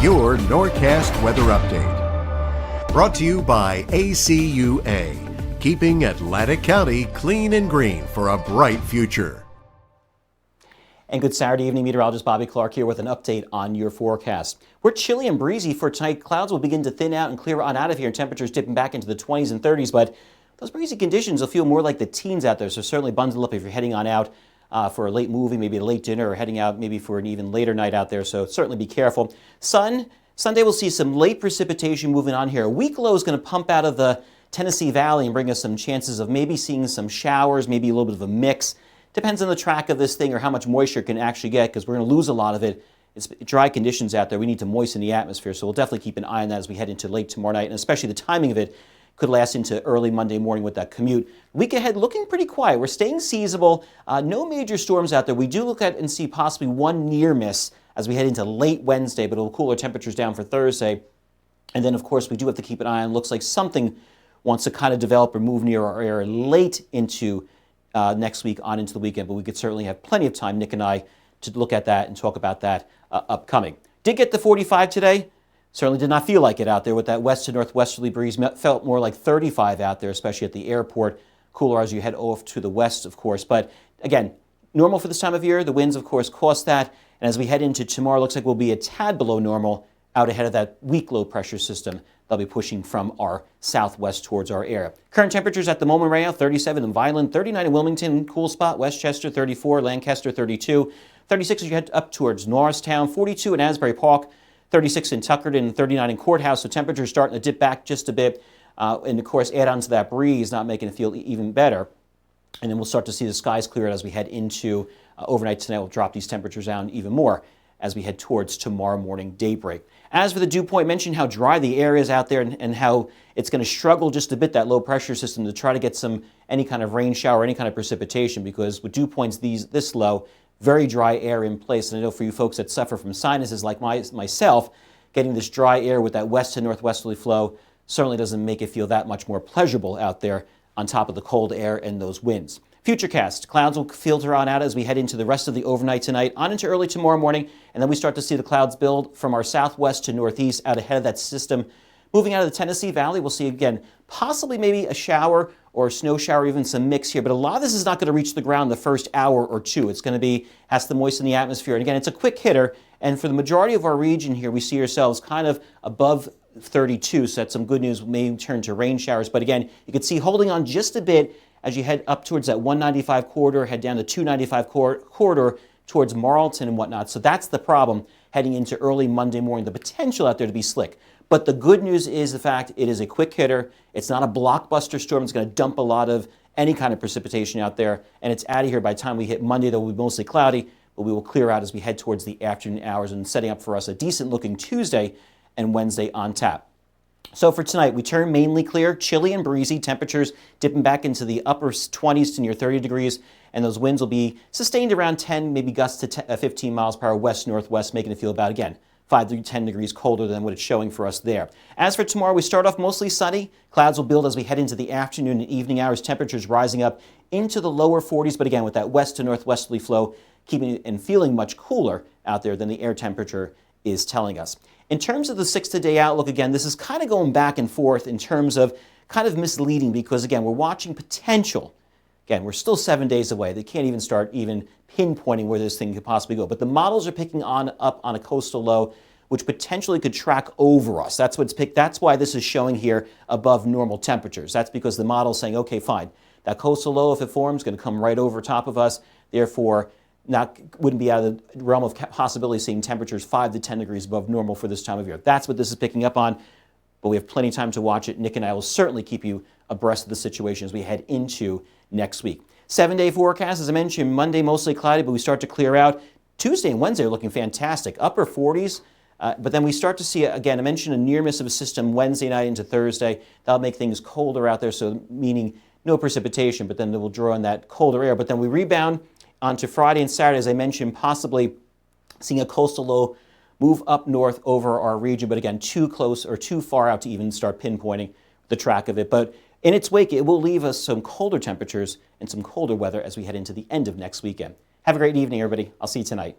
your Norcast weather update. Brought to you by ACUA, keeping Atlantic County clean and green for a bright future. And good Saturday evening, meteorologist Bobby Klark here with an update on your forecast. We're chilly and breezy for tonight. Clouds will begin to thin out and clear on out of here, and temperatures dipping back into the 20s and 30s, but those breezy conditions will feel more like the teens out there, so certainly bundle up if you're heading on out for a late movie, maybe a late dinner, or heading out maybe for an even later night out there, so certainly be careful. Sunday we'll see some late precipitation moving on here. A weak low is going to pump out of the Tennessee Valley and bring us some chances of maybe seeing some showers, maybe a little bit of a mix. Depends on the track of this thing or how much moisture it can actually get, because we're going to lose a lot of it. It's dry conditions out there. We need to moisten the atmosphere, so we'll definitely keep an eye on that as we head into late tomorrow night, and especially the timing of it could last into early Monday morning with that commute. Week ahead looking pretty quiet. We're staying seasonable. No major storms out there. We do look at and see possibly one near miss as we head into late Wednesday, but it'll cool our temperatures down for Thursday. And then, of course, we do have to keep an eye on. Looks like something wants to kind of develop or move near our area late into next week on into the weekend, but we could certainly have plenty of time, Nick and I, to look at that and talk about that upcoming. Did get the 45 today. Certainly did not feel like it out there with that west to northwesterly breeze. Felt more like 35 out there, especially at the airport. Cooler as you head off to the west, of course. But again, normal for this time of year. The winds, of course, cost that. And as we head into tomorrow, looks like we'll be a tad below normal out ahead of that weak low pressure system they'll be pushing from our southwest towards our area. Current temperatures at the moment right now, 37 in Vineland, 39 in Wilmington, cool spot, Westchester, 34, Lancaster, 32, 36 as you head up towards Norristown, 42 in Asbury Park, 36 in Tuckerton, 39 in Courthouse. So temperatures starting to dip back just a bit. And of course, add on to that breeze, not making it feel even better. And then we'll start to see the skies clear as we head into overnight tonight. We'll drop these temperatures down even more as we head towards tomorrow morning daybreak. As for the dew point, mentioned how dry the air is out there and how it's going to struggle just a bit, that low pressure system, to try to get any kind of rain shower, any kind of precipitation, because with dew points this low, very dry air in place. And I know for you folks that suffer from sinuses like myself, getting this dry air with that west to northwesterly flow certainly doesn't make it feel that much more pleasurable out there on top of the cold air and those winds. Futurecast, clouds will filter on out as we head into the rest of the overnight tonight, on into early tomorrow morning, and then we start to see the clouds build from our southwest to northeast out ahead of that system. Moving out of the Tennessee Valley, we'll see again possibly maybe a shower or a snow shower, even some mix here, but a lot of this is not going to reach the ground the first hour or two. It's going to has to moisten the atmosphere. And again, it's a quick hitter, and for the majority of our region here, we see ourselves kind of above 32, so that's some good news. May turn to rain showers, but again, you can see holding on just a bit as you head up towards that 195 corridor, head down to 295 corridor towards Marlton and whatnot. So that's the problem heading into early Monday morning, the potential out there to be slick. But the good news is the fact it is a quick hitter. It's not a blockbuster storm. It's going to dump a lot of any kind of precipitation out there, and it's out of here by the time we hit Monday. That will be mostly cloudy, but we will clear out as we head towards the afternoon hours and setting up for us a decent-looking Tuesday and Wednesday on tap. So for tonight, we turn mainly clear, chilly and breezy, temperatures dipping back into the upper 20s to near 30 degrees, and those winds will be sustained around 10, maybe gusts to 15 miles per hour west-northwest, making it feel about, again, 5 to 10 degrees colder than what it's showing for us there. As for tomorrow, we start off mostly sunny. Clouds will build as we head into the afternoon and evening hours, temperatures rising up into the lower 40s, but again, with that west to northwesterly flow, keeping it and feeling much cooler out there than the air temperature is telling us. In terms of the 6-day outlook, again, this is kind of going back and forth in terms of kind of misleading because, again, we're watching potential. Again, we're still 7 days away. They can't even start even pinpointing where this thing could possibly go. But the models are picking up on a coastal low, which potentially could track over us. That's what's picked. That's why this is showing here above normal temperatures. That's because the model's saying, okay, fine. That coastal low, if it forms, is going to come right over top of us. Therefore, wouldn't be out of the realm of possibility seeing temperatures 5 to 10 degrees above normal for this time of year. That's what this is picking up on, but we have plenty of time to watch it. Nick and I will certainly keep you abreast of the situation as we head into next week. 7-day forecast, as I mentioned, Monday mostly cloudy, but we start to clear out. Tuesday and Wednesday are looking fantastic, upper 40s, but then we start to see, again, I mentioned a near miss of a system Wednesday night into Thursday. That'll make things colder out there, so meaning no precipitation, but then we'll draw in that colder air. But then we rebound onto Friday and Saturday, as I mentioned, possibly seeing a coastal low move up north over our region, but again, too close or too far out to even start pinpointing the track of it. But in its wake, it will leave us some colder temperatures and some colder weather as we head into the end of next weekend. Have a great evening, everybody. I'll see you tonight.